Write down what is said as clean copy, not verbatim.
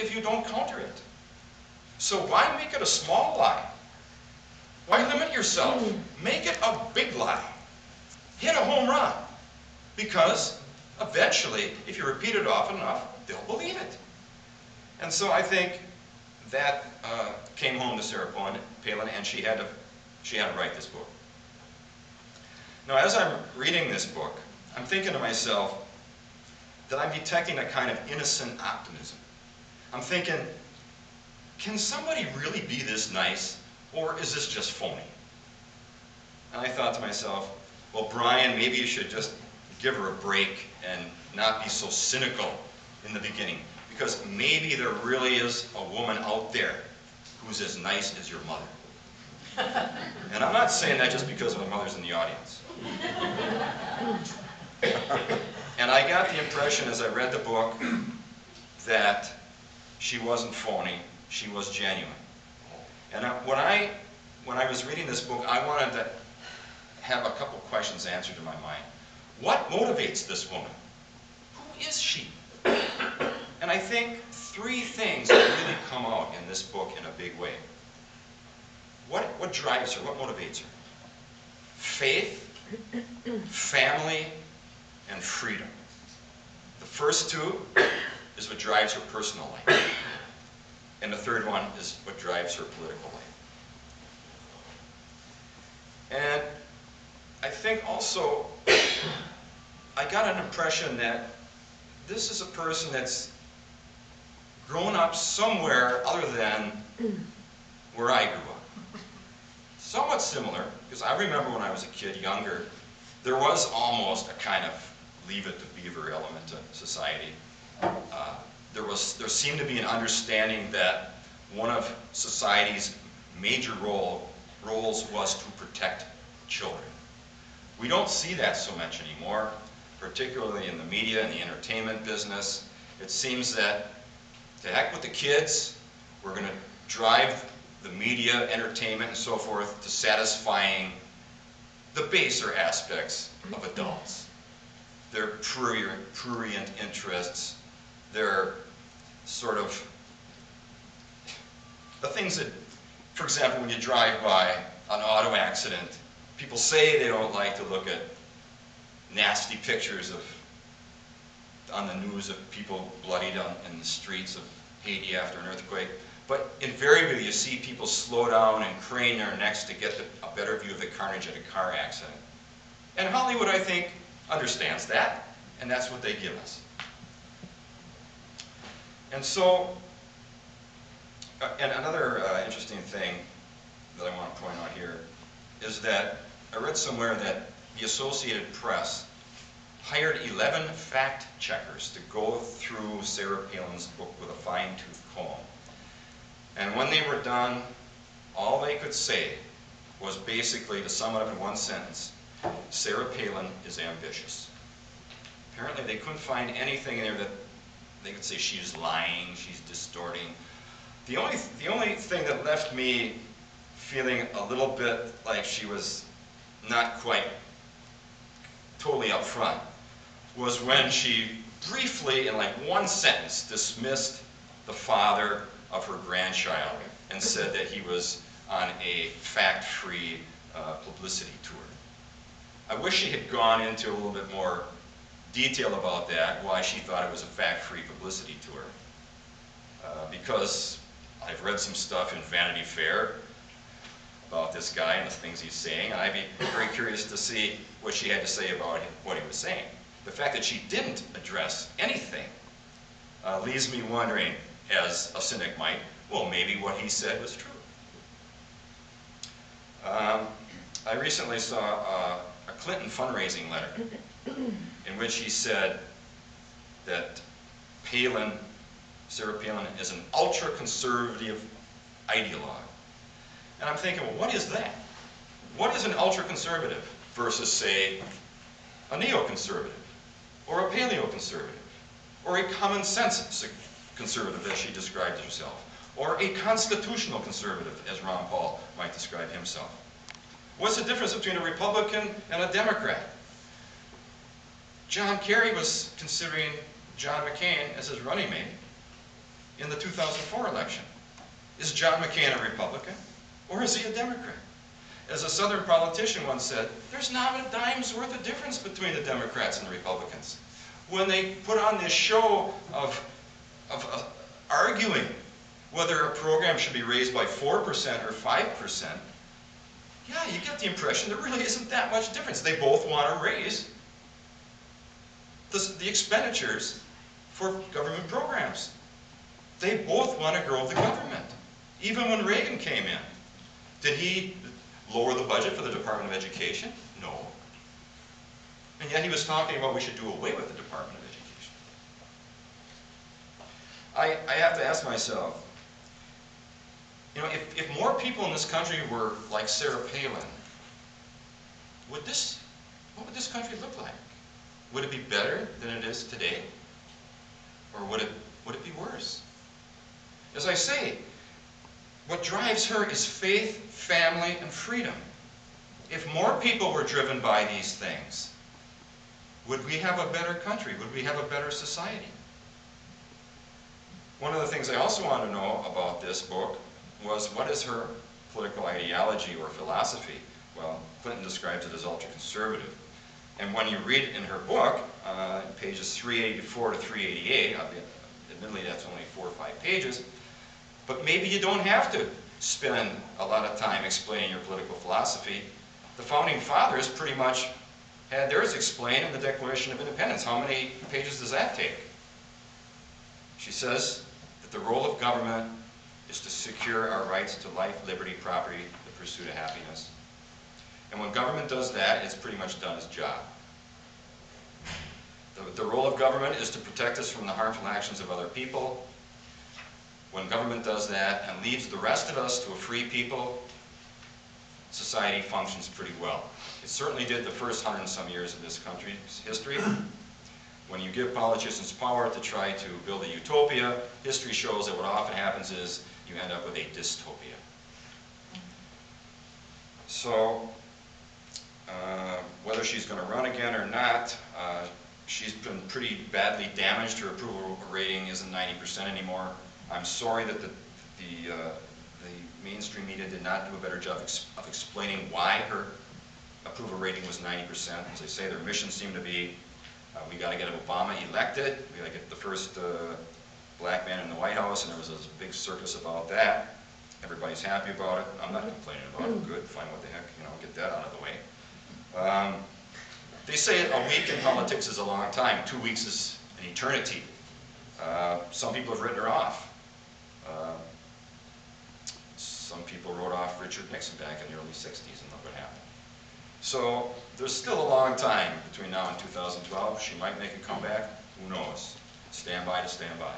if you don't counter it. So why make it a small lie? Why limit yourself? Make it a big lie. Hit a home run. Because eventually, if you repeat it often enough, they'll believe it. And so I think that came home to Sarah Palin, and she had to write this book. Now, as I'm reading this book, I'm thinking to myself that I'm detecting a kind of innocent optimism. I'm thinking, can somebody really be this nice, or is this just phony? And I thought to myself, well, Brian, maybe you should just give her a break and not be so cynical in the beginning, because maybe there really is a woman out there who's as nice as your mother. And I'm not saying that just because my mother's in the audience. And I got the impression as I read the book that she wasn't phony, she was genuine. And when I was reading this book, I wanted to have a couple questions answered in my mind. What motivates this woman? Who is she? And I think three things really come out in this book in a big way. What drives her? What motivates her? Faith, family, and freedom. The first two is what drives her personal life. And the third one is what drives her political life. And I think also, I got an impression that this is a person that's grown up somewhere other than where I grew up. Somewhat similar, because I remember when I was a kid, younger, there was almost a kind of leave it to beaver element to society. There seemed to be an understanding that one of society's major roles was to protect children. We don't see that so much anymore, particularly in the media and the entertainment business. It seems that, to heck with the kids, we're going to drive the media, entertainment, and so forth to satisfying the baser aspects of adults. Their prurient interests, their sort of, the things that, for example, when you drive by an auto accident, people say they don't like to look at nasty pictures on the news of people bloodied in the streets of Haiti after an earthquake. But invariably you see people slow down and crane their necks to get a better view of the carnage at a car accident. And Hollywood, I think, understands that, and that's what they give us. And so, and another interesting thing that I want to point out here is that I read somewhere that the Associated Press hired 11 fact checkers to go through Sarah Palin's book with a fine-tooth comb. And when they were done, all they could say was basically, to sum it up in one sentence, Sarah Palin is ambitious. Apparently they couldn't find anything in there that they could say she's lying, she's distorting. The only thing that left me feeling a little bit like she was not quite totally upfront was when she briefly, in like one sentence, dismissed the father of her grandchild and said that he was on a fact-free publicity tour. I wish she had gone into a little bit more detail about that, why she thought it was a fact-free publicity tour. Because I've read some stuff in Vanity Fair about this guy and the things he's saying, and I'd be very curious to see what she had to say about what he was saying. The fact that she didn't address anything leaves me wondering, as a cynic might, well, maybe what he said was true. I recently saw a Clinton fundraising letter in which he said that Sarah Palin is an ultra-conservative ideologue. And I'm thinking, well, what is that? What is an ultra-conservative versus, say, a neoconservative, or a paleoconservative, or a common-sense conservative, as she described herself, or a constitutional conservative, as Ron Paul might describe himself? What's the difference between a Republican and a Democrat? John Kerry was considering John McCain as his running mate in the 2004 election. Is John McCain a Republican, or is he a Democrat? As a Southern politician once said, there's not a dime's worth of difference between the Democrats and the Republicans. When they put on this show of arguing whether a program should be raised by 4% or 5%, yeah, you get the impression there really isn't that much difference. They both want to raise the expenditures for government programs. They both want to grow the government. Even when Reagan came in, did he lower the budget for the Department of Education? No. And yet he was talking about we should do away with the Department of Education. I have to ask myself, you know, if more people in this country were like Sarah Palin, what would this country look like? Would it be better than it is today? Or would it be worse? As I say, what drives her is faith, family, and freedom. If more people were driven by these things, would we have a better country? Would we have a better society? One of the things I also want to know about this book was, what is her political ideology or philosophy? Well, Clinton describes it as ultra-conservative. And when you read it in her book, pages 384 to 388, admittedly that's only 4 or 5 pages, but maybe you don't have to spend a lot of time explaining your political philosophy. The Founding Fathers pretty much had theirs explained in the Declaration of Independence. How many pages does that take? She says that the role of government is to secure our rights to life, liberty, property, the pursuit of happiness. And when government does that, it's pretty much done its job. The role of government is to protect us from the harmful actions of other people. When government does that and leaves the rest of us to a free people, society functions pretty well. It certainly did the first 100 and some years of this country's history. When you give politicians power to try to build a utopia, history shows that what often happens is you end up with a dystopia. So, whether she's going to run again or not, she's been pretty badly damaged. Her approval rating isn't 90% anymore. I'm sorry that the mainstream media did not do a better job of explaining why her approval rating was 90%. As I say, their mission seemed to be, we got to get Obama elected. We got to get the first black man in the White House, and there was this big circus about that. Everybody's happy about it. I'm not complaining about it. Good, fine, what the heck, you know, get that out of the way. They say a week in politics is a long time. 2 weeks is an eternity. Some people have written her off. Some people wrote off Richard Nixon back in the early 60s, and look what happened. So there's still a long time between now and 2012. She might make a comeback. Who knows? Stand by to stand by.